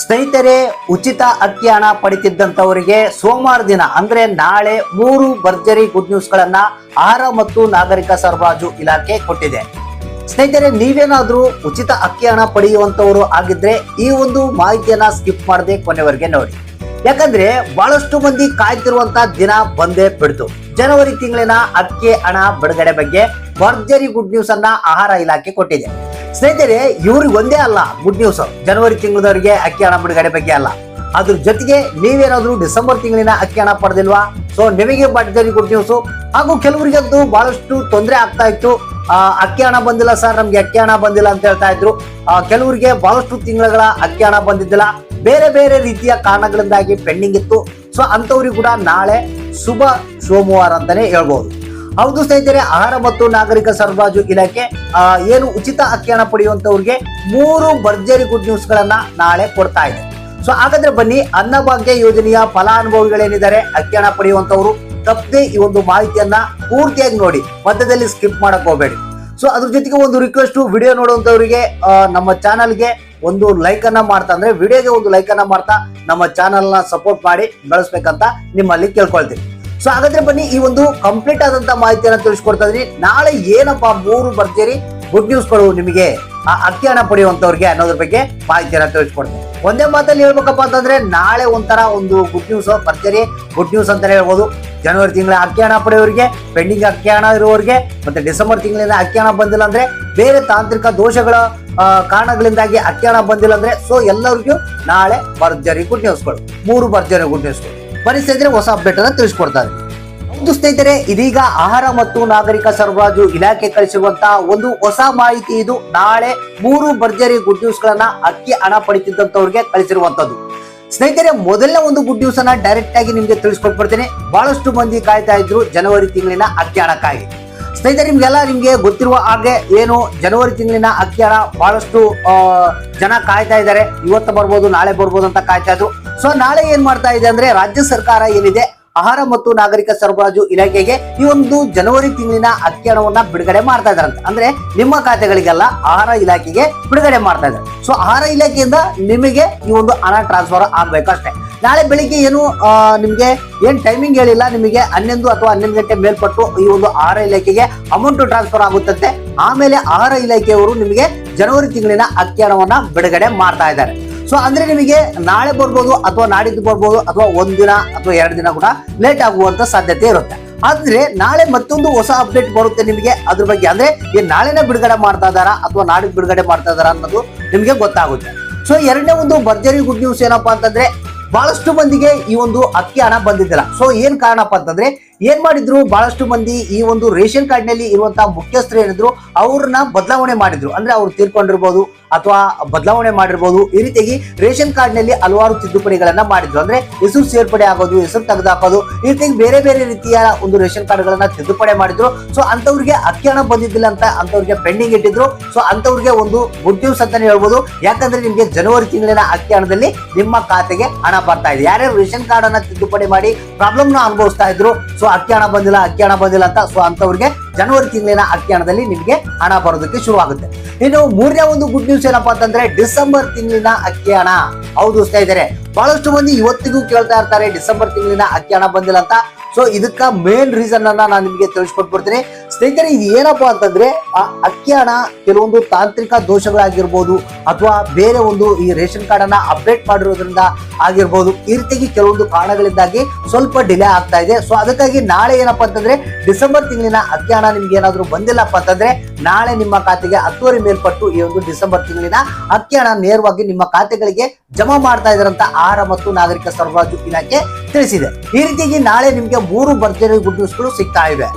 ಸ್ನೇಹಿತರೆ, ಉಚಿತ ಅಕ್ಕಿ ಹಣ ಪಡಿತಿದ್ದಂತವರಿಗೆ ಸೋಮವಾರ ದಿನ ಅಂದ್ರೆ ನಾಳೆ 3 ಭರ್ಜರಿ ಗುಡ್ ನ್ಯೂಸ್ ಗಳನ್ನ ಆಹಾರ ಮತ್ತು ನಾಗರಿಕ ಸರಬರಾಜು ಇಲಾಖೆ ಕೊಟ್ಟಿದೆ. ಸ್ನೇಹಿತರೆ, ನೀವೇನಾದ್ರೂ ಉಚಿತ ಅಕ್ಕಿ ಹಣ ಪಡೆಯುವಂತವರು ಆಗಿದ್ರೆ ಈ ಒಂದು ಮಾಹಿತಿಯನ್ನ ಸ್ಕಿಪ್ ಮಾಡದೆ ಕೊನೆವರೆಗೆ ನೋಡಿ. ಯಾಕಂದ್ರೆ ಬಹಳಷ್ಟು ಮಂದಿ ಕಾಯ್ತಿರುವಂತ ದಿನ ಬಂದೇ ಬಿಡ್ತು. ಜನವರಿ ತಿಂಗಳಿನ ಅಕ್ಕಿ ಹಣ ಬಿಡುಗಡೆ ಬಗ್ಗೆ ಭರ್ಜರಿ ಗುಡ್ ನ್ಯೂಸ್ ಅನ್ನ ಆಹಾರ ಇಲಾಖೆ ಕೊಟ್ಟಿದೆ. ಸ್ನೇಹಿತರೆ, ಇವ್ರಿಗೆ ಒಂದೇ ಅಲ್ಲ ಗುಡ್ ನ್ಯೂಸ್, ಜನವರಿ ತಿಂಗಳವರೆಗೆ ಅಕ್ಕಿ ಹಣ ಬಿಡುಗಡೆ ಬಗ್ಗೆ ಅಲ್ಲ, ಅದ್ರ ಜೊತೆಗೆ ನೀವೇನಾದ್ರೂ ಡಿಸೆಂಬರ್ ತಿಂಗಳಿನ ಅಕ್ಕಿ ಹಣ ಪಡೆದಿಲ್ವಾ, ಸೊ ನಿಮಗೆ ಭರ್ಜರಿ ಗುಡ್ ನ್ಯೂಸ್. ಹಾಗೂ ಕೆಲವರಿಗಂತೂ ಬಹಳಷ್ಟು ತೊಂದರೆ ಆಗ್ತಾ ಇತ್ತು. ಅಕ್ಕಿ ಹಣ ಬಂದಿಲ್ಲ ಸರ್, ನಮ್ಗೆ ಅಕ್ಕಿ ಹಣ ಬಂದಿಲ್ಲ ಅಂತ ಹೇಳ್ತಾ ಇದ್ರು. ಕೆಲವರಿಗೆ ಬಹಳಷ್ಟು ತಿಂಗಳ ಅಕ್ಕಿ ಹಣ ಬಂದಿದ್ದಿಲ್ಲ, ಬೇರೆ ಬೇರೆ ರೀತಿಯ ಕಾರಣಗಳಿಂದಾಗಿ ಪೆಂಡಿಂಗ್ ಇತ್ತು. ಸೊ ಅಂತವ್ರಿಗೆ ಕೂಡ ನಾಳೆ ಶುಭ ಸೋಮವಾರ ಅಂತಾನೆ ಹೇಳ್ಬಹುದು. ಹೌದು ಸ್ನೇಹಿತರೆ, ಆಹಾರ ಮತ್ತು ನಾಗರಿಕ ಸರಬರಾಜು ಇಲಾಖೆ ಏನು ಉಚಿತ ಅಕ್ಕಿ ಹಣ ಪಡೆಯುವಂತವ್ರಿಗೆ 3 ಭರ್ಜರಿ ಗುಡ್ ನ್ಯೂಸ್ ಗಳನ್ನ ನಾಳೆ ಕೊಡ್ತಾ ಇದೆ. ಸೊ ಹಾಗಾದ್ರೆ ಬನ್ನಿ, ಅನ್ನಭಾಗ್ಯ ಯೋಜನೆಯ ಫಲಾನುಭವಿಗಳೇನಿದ್ದಾರೆ ಅಕ್ಕಿ ಹಣ ಪಡೆಯುವಂತವ್ರು ತಪ್ಪದೆ ಈ ಒಂದು ಮಾಹಿತಿಯನ್ನ ಪೂರ್ತಿಯಾಗಿ ನೋಡಿ, ಮಧ್ಯದಲ್ಲಿ ಸ್ಕಿಪ್ ಮಾಡಕ್ ಹೋಗಬೇಡಿ. ಸೊ ಅದ್ರ ಜೊತೆಗೆ ಒಂದು ರಿಕ್ವೆಸ್ಟ್, ವಿಡಿಯೋ ನೋಡುವಂತವರಿಗೆ ನಮ್ಮ ಚಾನಲ್ಗೆ ಒಂದು ಲೈಕ್ ಅನ್ನ ಮಾಡ್ತಾ, ಅಂದ್ರೆ ವಿಡಿಯೋಗೆ ಒಂದು ಲೈಕ್ ಅನ್ನ ಮಾಡ್ತಾ ನಮ್ಮ ಚಾನಲ್ ನ ಸಪೋರ್ಟ್ ಮಾಡಿ ಬೆಳೆಸ್ಬೇಕಂತ ನಿಮ್ಮಲ್ಲಿ ಕೇಳ್ಕೊಳ್ತೀನಿ. ಸೊ ಹಾಗಾದ್ರೆ ಬನ್ನಿ, ಈ ಒಂದು ಕಂಪ್ಲೀಟ್ ಆದಂತ ಮಾಹಿತಿಯನ್ನ ತಿಳಿಸ್ಕೊಡ್ತಾ ಇದೀನಿ. ನಾಳೆ ಏನಪ್ಪಾ 3 ಭರ್ಜರಿ ಗುಡ್ ನ್ಯೂಸ್ ಗಳು ನಿಮಗೆ ಅಕ್ಕಿ ಹಣ ಪಡೆಯುವಂತವ್ರಿಗೆ ಅನ್ನೋದ್ರ ಬಗ್ಗೆ ಮಾಹಿತಿಯನ್ನ ತಿಳಿಸ್ಕೊಡ್ತೀನಿ. ಒಂದೇ ಮಾತಲ್ಲಿ ಹೇಳ್ಬೇಕಪ್ಪ ಅಂತಂದ್ರೆ ನಾಳೆ ಒಂಥರ ಒಂದು ಗುಡ್ ನ್ಯೂಸ್, ಭರ್ಜರಿ ಗುಡ್ ನ್ಯೂಸ್ ಅಂತಾನೆ ಹೇಳ್ಬೋದು. ಜನವರಿ ತಿಂಗಳ ಅಕ್ಕಿ ಹಣ ಪಡೆಯೋರಿಗೆ, ಪೆಂಡಿಂಗ್ ಅಕ್ಕಿ ಹಣ ಇರುವವರಿಗೆ, ಮತ್ತೆ ಡಿಸೆಂಬರ್ ತಿಂಗಳಿಂದ ಅಕ್ಕಿ ಹಣ ಬಂದಿಲ್ಲ ಅಂದ್ರೆ, ಬೇರೆ ತಾಂತ್ರಿಕ ದೋಷಗಳ ಕಾರಣಗಳಿಂದಾಗಿ ಅಕ್ಕಿ ಹಣ ಬಂದಿಲ್ಲ ಅಂದ್ರೆ, ಸೊ ಎಲ್ಲರಿಗೂ ನಾಳೆ ಭರ್ಜರಿ ಗುಡ್ ನ್ಯೂಸ್ಗಳು, 3 ಭರ್ಜರಿ ಗುಡ್ ನ್ಯೂಸ್ಗಳು. ಬನ್ನಿ ಸ್ನೇಹಿತರೆ, ಹೊಸ ಅಪ್ಡೇಟ್ ಅನ್ನ ತಿಳಿಸ್ಕೊಡ್ತಾರೆ. ಹೌದು ಸ್ನೇಹಿತರೆ, ಇದೀಗ ಆಹಾರ ಮತ್ತು ನಾಗರಿಕ ಸರಬರಾಜು ಇಲಾಖೆ ಕಳಿಸಿರುವಂತಹ ಒಂದು ಹೊಸ ಮಾಹಿತಿ ಇದು. ನಾಳೆ 3 ಭರ್ಜರಿ ಗುಡ್ ನ್ಯೂಸ್ ಗಳನ್ನ ಅಕ್ಕಿ ಹಣ ಪಡಿತಿದ್ದಂತವ್ರಿಗೆ ಕಳಿಸಿರುವಂತದ್ದು. ಸ್ನೇಹಿತರೆ, ಮೊದಲನೇ ಒಂದು ಗುಡ್ ನ್ಯೂಸ್ ಅನ್ನ ಡೈರೆಕ್ಟ್ ಆಗಿ ನಿಮ್ಗೆ ತಿಳಿಸ್ಕೊಟ್ಬಿಡ್ತೇನೆ. ಬಹಳಷ್ಟು ಮಂದಿ ಕಾಯ್ತಾ ಇದ್ರು ಜನವರಿ ತಿಂಗಳಿನ ಅಕ್ಕಿ ಹಣಕ್ಕಾಗಿ. ಸ್ನೇಹಿತರೆ, ನಿಮ್ಗೆ ಗೊತ್ತಿರುವ ಹಾಗೆ ಏನು ಜನವರಿ ತಿಂಗಳಿನ ಅಕ್ಕಿ ಹಣ ಬಹಳಷ್ಟು ಜನ ಕಾಯ್ತಾ ಇದ್ದಾರೆ. ಇವತ್ತು ಬರ್ಬೋದು, ನಾಳೆ ಬರ್ಬೋದು ಅಂತ ಕಾಯ್ತಾ ಇದ್ರು. ಸೊ ನಾಳೆ ಏನ್ ಮಾಡ್ತಾ ಇದೆ ಅಂದ್ರೆ, ರಾಜ್ಯ ಸರ್ಕಾರ ಏನಿದೆ ಆಹಾರ ಮತ್ತು ನಾಗರಿಕ ಸರಬರಾಜು ಇಲಾಖೆಗೆ ಈ ಒಂದು ಜನವರಿ ತಿಂಗಳಿನ ಅಕ್ಕಿ ಹಣವನ್ನ ಬಿಡುಗಡೆ ಮಾಡ್ತಾ ಇದಾರಂತ. ಅಂದ್ರೆ ನಿಮ್ಮ ಖಾತೆಗಳಿಗೆಲ್ಲ ಆಹಾರ ಇಲಾಖೆಗೆ ಬಿಡುಗಡೆ ಮಾಡ್ತಾ ಇದ್ದಾರೆ. ಸೊ ಆಹಾರ ಇಲಾಖೆಯಿಂದ ನಿಮಗೆ ಈ ಒಂದು ಹಣ ಟ್ರಾನ್ಸ್ಫರ್ ಆಗ್ಬೇಕಷ್ಟೇ. ನಾಳೆ ಬೆಳಿಗ್ಗೆ ಏನು ನಿಮ್ಗೆ ಏನ್ ಟೈಮಿಂಗ್ ಹೇಳಿಲ್ಲ, ನಿಮಗೆ 11 ಅಥವಾ 11 ಗಂಟೆ ಮೇಲ್ಪಟ್ಟು ಈ ಒಂದು ಆಹಾರ ಇಲಾಖೆಗೆ ಅಮೌಂಟ್ ಟ್ರಾನ್ಸ್ಫರ್ ಆಗುತ್ತಂತೆ. ಆಮೇಲೆ ಆಹಾರ ಇಲಾಖೆಯವರು ನಿಮಗೆ ಜನವರಿ ತಿಂಗಳಿನ ಅಕ್ಕಿ ಹಣವನ್ನ ಬಿಡುಗಡೆ ಮಾಡ್ತಾ ಇದ್ದಾರೆ. ಸೊ ಅಂದ್ರೆ ನಿಮಗೆ ನಾಳೆ ಬರ್ಬೋದು, ಅಥವಾ ನಾಡಿದ್ದು ಬರ್ಬೋದು, ಅಥವಾ 1 ದಿನ ಅಥವಾ 2 ದಿನ ಕೂಡ ಲೇಟ್ ಆಗುವಂತ ಸಾಧ್ಯತೆ ಇರುತ್ತೆ. ಆದ್ರೆ ನಾಳೆ ಮತ್ತೊಂದು ಹೊಸ ಅಪ್ಡೇಟ್ ಬರುತ್ತೆ ನಿಮಗೆ ಅದ್ರ ಬಗ್ಗೆ. ಅಂದ್ರೆ ಈ ನಾಳೆನೇ ಬಿಡುಗಡೆ ಮಾಡ್ತಾ ಇದಾರಾ ಅಥವಾ ನಾಡಿದ್ದು ಬಿಡುಗಡೆ ಮಾಡ್ತಾ ಇದಾರಾ ಅನ್ನೋದು ನಿಮ್ಗೆ ಗೊತ್ತಾಗುತ್ತೆ. ಸೊ ಎರಡನೇ ಒಂದು ಭರ್ಜರಿ ಗುಡ್ ನ್ಯೂಸ್ ಏನಪ್ಪಾ ಅಂತಂದ್ರೆ, ಬಹಳಷ್ಟು ಮಂದಿಗೆ ಈ ಒಂದು ಅಕ್ಕಿ ಹಣ ಬಂದಿದ್ದಿಲ್ಲ. ಸೊ ಏನ್ ಕಾರಣಪ್ಪ ಅಂತಂದ್ರೆ, ಏನ್ ಮಾಡಿದ್ರು, ಬಹಳಷ್ಟು ಮಂದಿ ಈ ಒಂದು ರೇಷನ್ ಕಾರ್ಡ್ ನಲ್ಲಿ ಇರುವಂತಹ ಮುಖ್ಯಸ್ಥರು ಏನಿದ್ರು ಅವ್ರನ್ನ ಬದಲಾವಣೆ ಮಾಡಿದ್ರು. ಅಂದ್ರೆ ಅವ್ರು ತೀರ್ಕೊಂಡಿರ್ಬೋದು ಅಥವಾ ಬದಲಾವಣೆ ಮಾಡಿರ್ಬೋದು. ಈ ರೀತಿಯಾಗಿ ರೇಷನ್ ಕಾರ್ಡ್ ನಲ್ಲಿ ಹಲವಾರು ತಿದ್ದುಪಡಿಗಳನ್ನ ಮಾಡಿದ್ರು. ಅಂದ್ರೆ ಹೆಸರು ಸೇರ್ಪಡೆ ಆಗೋದು, ಹೆಸರು ತೆಗೆದುಹಾಕೋದು, ಈ ರೀತಿಯಾಗಿ ಬೇರೆ ಬೇರೆ ರೀತಿಯ ಒಂದು ರೇಷನ್ ಕಾರ್ಡ್ ಗಳನ್ನ ತಿದ್ದುಪಡಿ ಮಾಡಿದ್ರು. ಸೊ ಅಂತವ್ರಿಗೆ ಅಕ್ಕಿ ಹಣ ಬಂದಿದ್ದಿಲ್ಲ ಅಂತ ಅಂತವ್ರಿಗೆ ಪೆಂಡಿಂಗ್ ಇಟ್ಟಿದ್ರು. ಸೊ ಅಂತವ್ರಿಗೆ ಒಂದು ಗುಡ್ ನ್ಯೂಸ್ ಅಂತಾನೆ ಹೇಳ್ಬೋದು. ಯಾಕಂದ್ರೆ ನಿಮ್ಗೆ ಜನವರಿ ತಿಂಗಳಿನ ಅಕ್ಕಿ ಹಣದಲ್ಲಿ ನಿಮ್ಮ ಖಾತೆಗೆ ಹಣ ಬರ್ತಾ ಇದೆ. ಯಾರ್ಯಾರು ರೇಷನ್ ಕಾರ್ಡ್ ಅನ್ನ ತಿದ್ದುಪಡಿ ಮಾಡಿ ಪ್ರಾಬ್ಲಮ್ ನ ಅನುಭವಿಸ್ತಾ ಇದ್ರು, ಸೊ ಅಕ್ಕಿ ಹಣ ಬಂದಿಲ್ಲ ಅಂತ, ಸೊ ಅಂತವ್ರಿಗೆ ಜನವರಿ ತಿಂಗಳಿನ ಅಕ್ಕಿ ಹಣದಲ್ಲಿ ನಿಮಗೆ ಹಣ ಬರೋದಕ್ಕೆ ಶುರು ಆಗುತ್ತೆ. ಇನ್ನು ಮೂರನೇ ಒಂದು ಗುಡ್ ನ್ಯೂಸ್ ಏನಪ್ಪಾ ಅಂತಂದ್ರೆ, ಡಿಸೆಂಬರ್ ತಿಂಗಳಿನ ಅಕ್ಕಿ ಹಣ. ಹೌದು ಸ್ನೇಹಿತರೆ, ಬಹಳಷ್ಟು ಮಂದಿ ಇವತ್ತಿಗೂ ಕೇಳ್ತಾ ಇರ್ತಾರೆ ಡಿಸೆಂಬರ್ ತಿಂಗಳಿನ ಅಕ್ಕಿ ಹಣ ಬಂದಿಲ್ಲ ಅಂತ. ಸೊ ಇದಕ್ಕ ಮೇನ್ ರೀಸನ್ ಅನ್ನ ನಾನು ನಿಮಗೆ ತಿಳಿಸ್ಕೊಟ್ಬಿಡ್ತೀನಿ. ಸ್ನೇಹಿತರೆ, ಇದು ಏನಪ್ಪಾ ಅಂತಂದ್ರೆ, ಆ ಅಕ್ಕಿ ಹಣ ಕೆಲವೊಂದು ತಾಂತ್ರಿಕ ದೋಷಗಳಾಗಿರ್ಬೋದು, ಅಥವಾ ಬೇರೆ ಒಂದು ಈ ರೇಷನ್ ಕಾರ್ಡ್ ಅನ್ನ ಅಪ್ಡೇಟ್ ಮಾಡಿರೋದ್ರಿಂದ ಆಗಿರ್ಬೋದು. ಈ ರೀತಿಯಾಗಿ ಕೆಲವೊಂದು ಕಾರಣಗಳಿಂದಾಗಿ ಸ್ವಲ್ಪ ಡಿಲೇ ಆಗ್ತಾ ಇದೆ. ಸೊ ಅದಕ್ಕಾಗಿ ನಾಳೆ ಏನಪ್ಪಾ ಅಂತಂದ್ರೆ, ಡಿಸೆಂಬರ್ ತಿಂಗಳಿನ ಅಕ್ಕಿ ಹಣ ನಿಮ್ಗೆ ಏನಾದ್ರು ಬಂದಿಲ್ಲಪ್ಪ ಅಂತಂದ್ರೆ, ನಾಳೆ ನಿಮ್ಮ ಖಾತೆಗೆ 10 ಮೇಲ್ಪಟ್ಟು ಈ ಒಂದು ಡಿಸೆಂಬರ್ ತಿಂಗಳಿನ ಅಕ್ಕಿ ಹಣ ನೇರವಾಗಿ ನಿಮ್ಮ ಖಾತೆಗಳಿಗೆ ಜಮಾ ಮಾಡ್ತಾ ಇದಾರಂತ ಆಹಾರ ಮತ್ತು ನಾಗರಿಕ ಸರಬರಾಜು ಇಲಾಖೆ ತಿಳಿಸಿದೆ. ಈ ರೀತಿಯಾಗಿ ನಾಳೆ ನಿಮ್ಗೆ 3 ಭರ್ಜರಿ ಗುಡ್ ನ್ಯೂಸ್ಗಳು ಸಿಗ್ತಾ ಇವೆ.